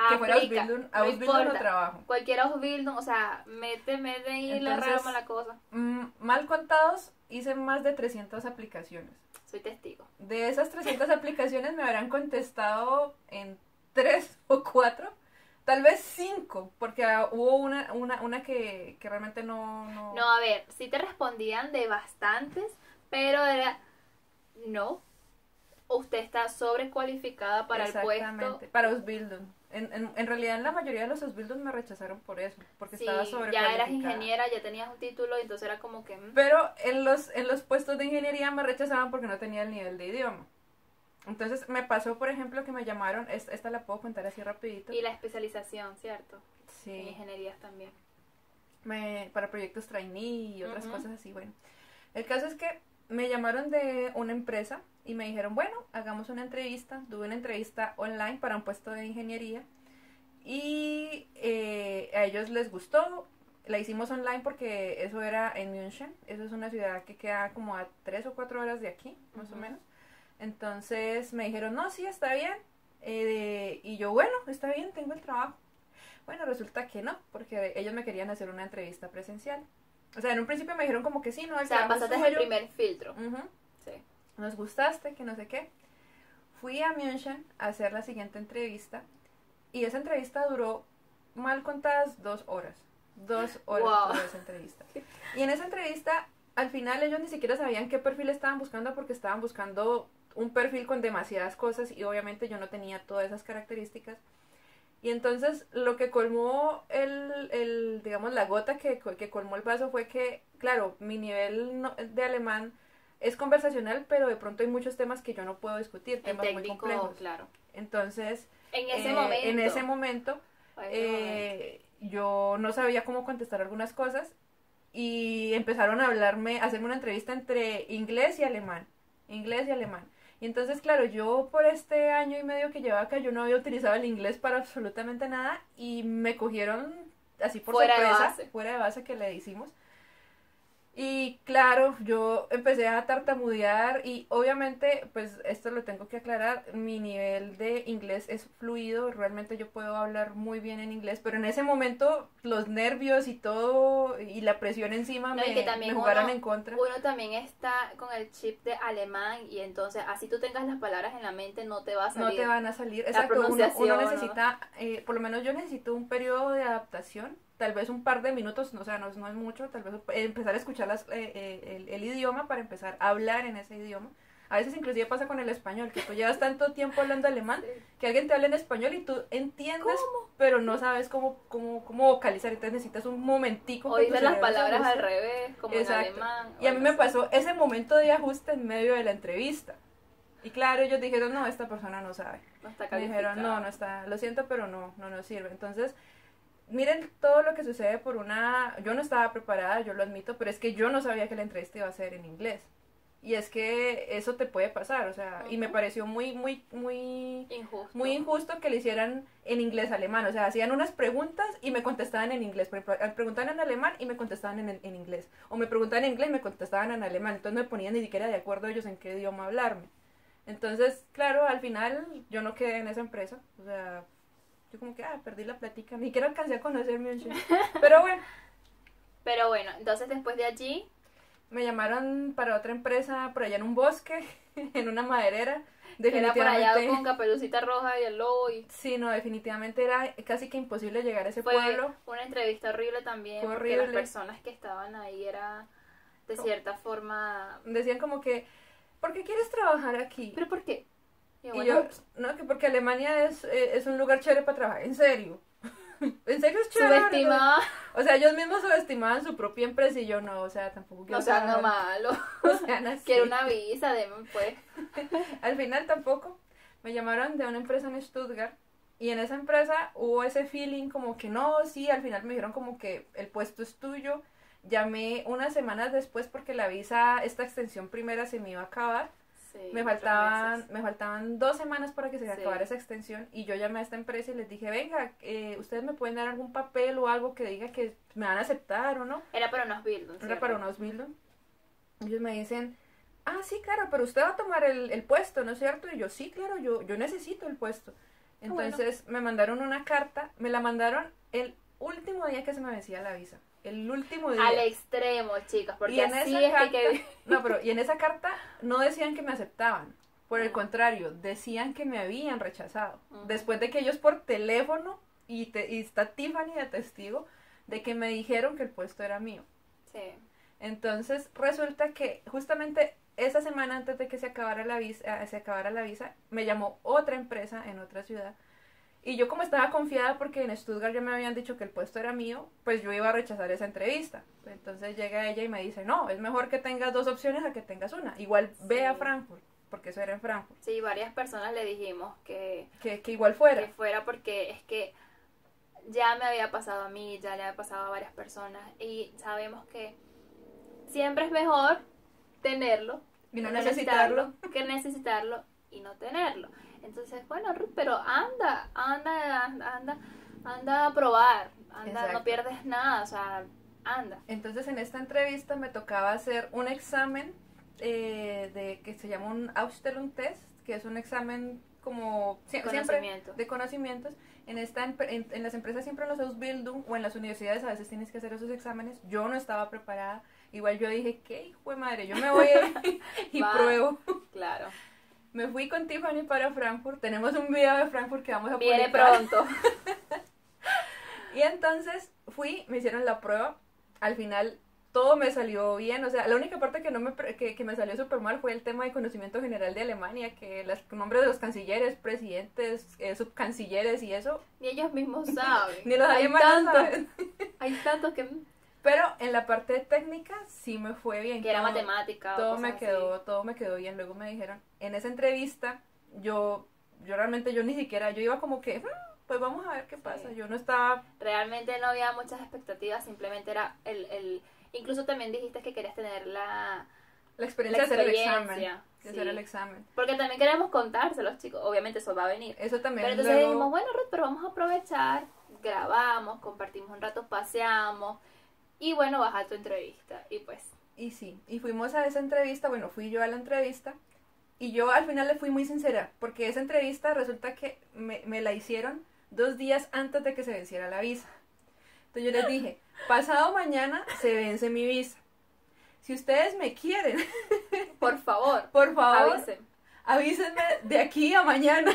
B: que fuera Ausbildung o trabajo.
A: Cualquier Ausbildung, o sea, mete y la rama la cosa.
B: Mal contados, hice más de 300 aplicaciones.
A: Soy testigo.
B: De esas 300 aplicaciones me habrán contestado en 3 o 4, tal vez 5, porque hubo una que realmente no...
A: No, a ver, sí te respondían de bastantes, pero era, no, usted está sobrecualificada para el puesto.
B: Exactamente, para Ausbildung. En realidad, en la mayoría de los Ausbildung me rechazaron por eso, porque
A: sí,
B: estaba sobrecualificada.
A: Ya eras ingeniera, ya tenías un título, entonces era como que...
B: Pero en los puestos de ingeniería me rechazaban porque no tenía el nivel de idioma. Entonces me pasó, por ejemplo, que me llamaron, esta la puedo contar así rapidito.
A: Y la especialización, ¿cierto?
B: Sí.
A: En ingenierías también.
B: Para proyectos trainee y otras cosas así, bueno. El caso es que me llamaron de una empresa y me dijeron, bueno, hagamos una entrevista. Tuve una entrevista online para un puesto de ingeniería y a ellos les gustó. La hicimos online porque eso era en München. Eso es una ciudad que queda como a 3 o 4 horas de aquí, más o menos. Entonces me dijeron, no, sí, está bien. Y yo, bueno, está bien, tengo el trabajo. Bueno, resulta que no, porque ellos me querían hacer una entrevista presencial. O sea, en un principio me dijeron como que sí, ¿no?
A: O sea, pasaste el primer filtro.
B: Sí. Nos gustaste, que no sé qué. Fui a München a hacer la siguiente entrevista y esa entrevista duró, mal contadas, 2 horas. 2 horas duró esa entrevista. Y en esa entrevista, al final ellos ni siquiera sabían qué perfil estaban buscando porque estaban buscando un perfil con demasiadas cosas y obviamente yo no tenía todas esas características. Y entonces lo que colmó digamos, la gota que colmó el vaso fue que, claro, mi nivel de alemán es conversacional, pero de pronto hay muchos temas que yo no puedo discutir, temas técnico, muy complejos.
A: Claro.
B: entonces,
A: en
B: ese momento yo no sabía cómo contestar algunas cosas y empezaron a hacerme una entrevista entre inglés y alemán. Y entonces, claro, yo por este año y medio que llevaba acá, yo no había utilizado el inglés para absolutamente nada y me cogieron así por sorpresa, fuera de base que le hicimos. Y claro, yo empecé a tartamudear y obviamente, pues esto lo tengo que aclarar, mi nivel de inglés es fluido, realmente yo puedo hablar muy bien en inglés, pero en ese momento los nervios y todo y la presión encima me jugaron en contra.
A: Uno también está con el chip de alemán y entonces así tú tengas las palabras en la mente no te va a salir.
B: No te van a salir, exacto, uno necesita, por lo menos yo necesito un periodo de adaptación. Tal vez un par de minutos, o sea, no es mucho, tal vez empezar a escuchar el idioma para empezar a hablar en ese idioma. A veces inclusive pasa con el español, que tú llevas tanto tiempo hablando alemán, que alguien te habla en español y tú entiendes, pero no sabes cómo vocalizar, entonces necesitas un momentico.
A: Oír las palabras al revés, como en alemán.
B: Y a mí me pasó ese momento de ajuste en medio de la entrevista. Y claro, ellos dijeron, no, esta persona no sabe.
A: No está calificada.
B: Me dijeron, no está, lo siento, pero no sirve. Entonces, miren todo lo que sucede yo no estaba preparada, yo lo admito, pero es que yo no sabía que la entrevista iba a ser en inglés. Y es que eso te puede pasar, o sea, y me pareció muy injusto que le hicieran en inglés alemán, o sea, hacían unas preguntas y me contestaban en inglés, por ejemplo, preguntaban en alemán y me contestaban en inglés, o me preguntaban en inglés y me contestaban en alemán, entonces no me ponían ni siquiera de acuerdo ellos en qué idioma hablarme. Entonces, claro, al final yo no quedé en esa empresa, o sea, yo como que, perdí la plática, ni siquiera alcancé a conocer München. Pero bueno,
A: entonces después de allí...
B: Me llamaron para otra empresa por allá en un bosque, en una maderera.
A: Era por allá con Caperucita Roja y el lobo.
B: Sí, no, definitivamente era casi que imposible llegar a ese
A: fue
B: pueblo.
A: Una entrevista horrible también,
B: Fue
A: porque
B: horrible.
A: las personas que estaban ahí era de cierta forma...
B: Decían como que, ¿por qué quieres trabajar aquí?
A: ¿Pero por qué?
B: Y yo, no, que porque Alemania es un lugar chévere para trabajar. ¿En serio? ¿En serio es chévere?
A: Subestimada.
B: O sea, ellos mismos subestimaban su propia empresa y yo no, o sea, tampoco quiero
A: No sean
B: trabajar.
A: malo.
B: O sea, así.
A: Quiero una visa, denme pues.
B: Al final tampoco. Me llamaron de una empresa en Stuttgart y en esa empresa hubo ese feeling como que no, sí, al final me dijeron como que el puesto es tuyo. Llamé unas semanas después porque la visa, esta extensión primera se me iba a acabar.
A: Sí,
B: me faltaban 2 semanas para que se acabara esa extensión y yo llamé a esta empresa y les dije, venga, ustedes me pueden dar algún papel o algo que diga que me van a aceptar o no.
A: Era para unos Bildung.
B: Era para unos Bildung. Ellos me dicen, sí, claro, pero usted va a tomar el puesto, ¿no es cierto? Y yo, sí, claro, yo necesito el puesto. Entonces me mandaron una carta, me la mandaron el último día que se me vencía la visa. El último día.
A: Al extremo, chicas, porque
B: y en
A: así
B: esa
A: es
B: carta,
A: que...
B: No, pero y en esa carta no decían que me aceptaban. Por el contrario, decían que me habían rechazado. Después de que ellos por teléfono, y está Tiffany de testigo, de que me dijeron que el puesto era mío.
A: Sí.
B: Entonces resulta que justamente esa semana antes de que se acabara la visa, me llamó otra empresa en otra ciudad. Y yo como estaba confiada porque en Stuttgart ya me habían dicho que el puesto era mío, pues yo iba a rechazar esa entrevista. Entonces llega ella y me dice, no, es mejor que tengas 2 opciones a que tengas una. Igual ve a Frankfurt, porque eso era en Frankfurt.
A: Sí, varias personas le dijimos que
B: igual fuera.
A: Que fuera porque es que ya me había pasado a mí, ya le había pasado a varias personas. Y sabemos que siempre es mejor tenerlo
B: y no necesitarlo
A: que necesitarlo y no tenerlo. Entonces, bueno, Ruth, pero anda a probar, no pierdes nada, o sea, anda.
B: Entonces en esta entrevista me tocaba hacer un examen que se llama un Ausstellungstest, que es un examen como siempre de conocimientos. En las empresas siempre en los Ausbildung o en las universidades a veces tienes que hacer esos exámenes. Yo no estaba preparada, igual yo dije, ¿qué hijo de madre? Yo me voy y pruebo.
A: Claro.
B: Me fui con Tiffany para Frankfurt. Tenemos un video de Frankfurt que vamos a
A: publicar. Viene pronto.
B: Y entonces me hicieron la prueba. Al final todo me salió bien. O sea, la única parte que me salió súper mal fue el tema de conocimiento general de Alemania, que los nombres de los cancilleres, presidentes, subcancilleres y eso.
A: Ni ellos mismos saben.
B: Ni los alemanes saben.
A: Hay tantos que...
B: Pero en la parte técnica sí me fue bien.
A: Que era matemática.
B: Todo me quedó bien. Luego me dijeron, en esa entrevista, yo realmente ni siquiera, yo iba como que, pues vamos a ver qué pasa. Yo no estaba...
A: Realmente no había muchas expectativas, simplemente era incluso también dijiste que querías tener la
B: experiencia de hacer el examen. De hacer el examen.
A: Porque también queremos contárselos, chicos. Obviamente eso va a venir.
B: Eso también.
A: Pero entonces dijimos, bueno, Ruth, pero vamos a aprovechar, grabamos, compartimos un rato, paseamos. Y bueno, vas a tu entrevista, y pues...
B: Y sí, y fuimos a esa entrevista, bueno, fui yo a la entrevista, y yo al final le fui muy sincera, porque esa entrevista resulta que me la hicieron 2 días antes de que se venciera la visa. Entonces yo les dije, pasado mañana se vence mi visa. Si ustedes me quieren,
A: por favor,
B: avísenme de aquí a mañana.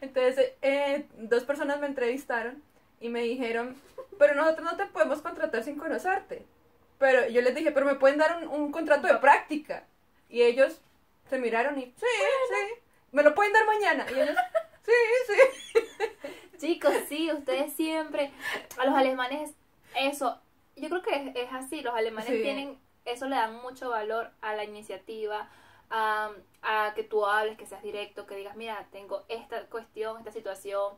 B: Entonces, 2 personas me entrevistaron, y me dijeron, pero nosotros no te podemos contratar sin conocerte. Pero yo les dije, pero me pueden dar un contrato de práctica. Y ellos se miraron y, sí, me lo pueden dar mañana. Y ellos, sí.
A: Chicos, sí, ustedes siempre, a los alemanes, eso, yo creo que es así, los alemanes tienen, eso le dan mucho valor a la iniciativa, a que tú hables, que seas directo, que digas, mira, tengo esta cuestión, esta situación,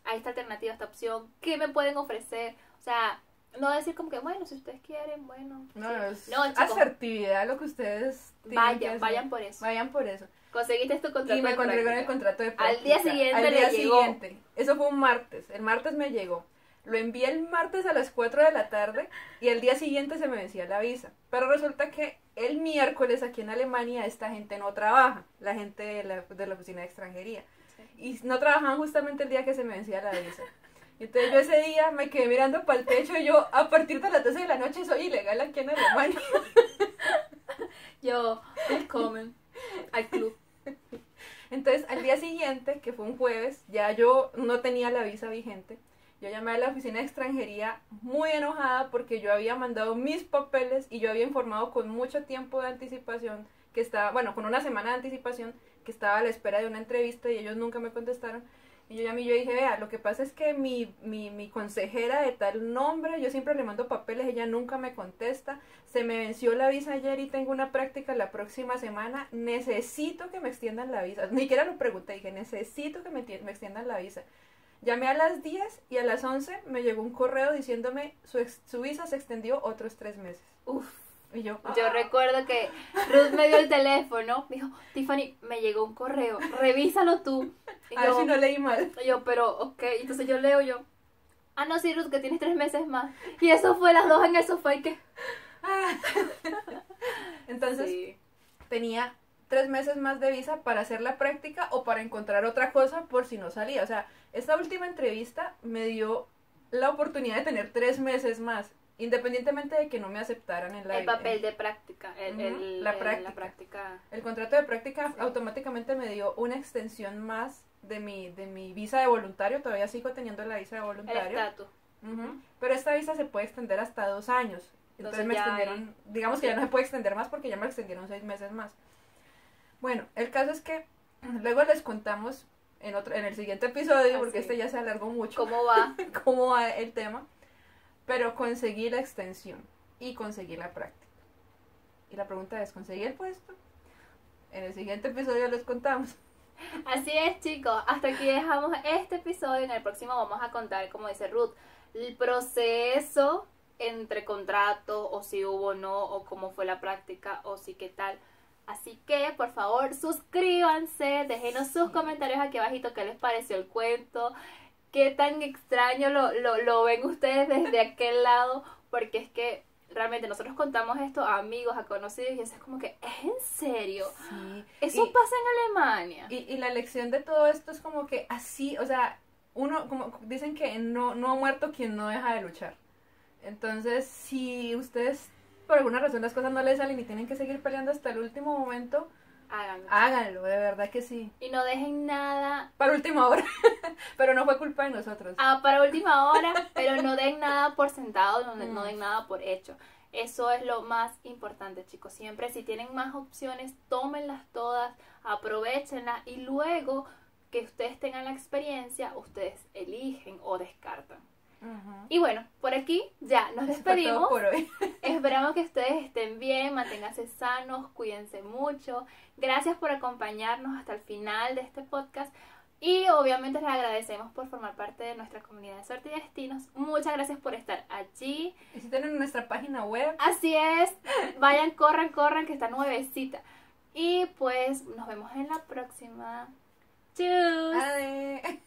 A: a esta alternativa, esta opción, ¿qué me pueden ofrecer? O sea, no decir como que, bueno, si ustedes quieren, bueno.
B: No, chicos, asertividad, lo que ustedes
A: vayan por eso.
B: Vayan por eso.
A: Conseguiste tu contrato de práctica.
B: Y me encontré con el contrato de práctica.
A: Al día siguiente llegó.
B: Eso fue un martes. El martes me llegó. Lo envié el martes a las 4 de la tarde y el día siguiente se me vencía la visa. Pero resulta que el miércoles aquí en Alemania esta gente no trabaja, la gente de la oficina de extranjería. Y no trabajaban justamente el día que se me vencía la visa. Y entonces yo ese día me quedé mirando para el techo y yo, a partir de las 12 de la noche soy ilegal aquí en Alemania.
A: Yo, willkommen al club.
B: Entonces, al día siguiente, que fue un jueves, ya yo no tenía la visa vigente. Yo llamé a la oficina de extranjería muy enojada porque yo había mandado mis papeles y yo había informado con mucho tiempo de anticipación que estaba, bueno, con una semana de anticipación que estaba a la espera de una entrevista y ellos nunca me contestaron. Y yo llamé y yo dije, vea, lo que pasa es que mi consejera de tal nombre, yo siempre le mando papeles, ella nunca me contesta, se me venció la visa ayer y tengo una práctica la próxima semana, necesito que me extiendan la visa. Ni siquiera lo pregunté, dije, necesito que me extiendan la visa. Llamé a las 10 y a las 11 me llegó un correo diciéndome su visa se extendió otros 3 meses.
A: Uf.
B: Y yo
A: Recuerdo que Ruth me dio el teléfono, me dijo, Tiffany, me llegó un correo, revísalo tú. Y
B: a ver si no leí mal.
A: Yo, pero, ok, entonces yo leo, no, sí, Ruth, que tienes 3 meses más. Y eso fue las 2 en el sofá y que...
B: Entonces,
A: sí.
B: Tenía 3 meses más de visa para hacer la práctica o para encontrar otra cosa por si no salía. O sea, esta última entrevista me dio la oportunidad de tener 3 meses más, independientemente de que no me aceptaran en
A: el papel de práctica,
B: la práctica. El contrato de práctica sí. Automáticamente me dio una extensión más de mi visa de voluntario. Todavía sigo teniendo la visa de voluntario.
A: El estatus.
B: Pero esta visa se puede extender hasta 2 años. Entonces me extendieron, digamos que ya no se puede extender más porque ya me extendieron 6 meses más. Bueno, el caso es que luego les contamos en el siguiente episodio, porque este ya se alargó mucho.
A: ¿Cómo va?
B: ¿Cómo va el tema? Pero conseguí la extensión y conseguí la práctica. Y la pregunta es, ¿conseguí el puesto? En el siguiente episodio les contamos.
A: Así es, chicos. Hasta aquí dejamos este episodio. En el próximo vamos a contar, como dice Ruth, el proceso entre contrato, o si hubo o no, o cómo fue la práctica, o si qué tal. Así que, por favor, suscríbanse, déjenos sus comentarios aquí abajito qué les pareció el cuento, qué tan extraño lo ven ustedes desde aquel lado, porque es que realmente nosotros contamos esto a amigos, a conocidos, y eso es como que, ¿es en serio?
B: Sí.
A: Eso pasa en Alemania.
B: Y la lección de todo esto es como que así, o sea, uno, como dicen que no ha muerto quien no deja de luchar. Entonces, si ustedes por alguna razón las cosas no les salen y tienen que seguir peleando hasta el último momento, háganlo, de verdad que sí.
A: Y no dejen nada
B: para última hora. Pero no fue culpa de nosotros.
A: Para última hora, pero no den nada por sentado, no den nada por hecho. Eso es lo más importante, chicos. Siempre si tienen más opciones, tómenlas todas, aprovechenlas y luego que ustedes tengan la experiencia, ustedes eligen o descartan. Y bueno, por aquí ya nos despedimos.
B: Por hoy.
A: Esperamos que ustedes estén bien, manténganse sanos, cuídense mucho. Gracias por acompañarnos hasta el final de este podcast. Y obviamente les agradecemos por formar parte de nuestra comunidad de Suerte y Destinos. Muchas gracias por estar allí.
B: Visiten nuestra página web.
A: Así es. Vayan, corran, que está nuevecita. Y pues nos vemos en la próxima. ¡Chus!
B: Adiós.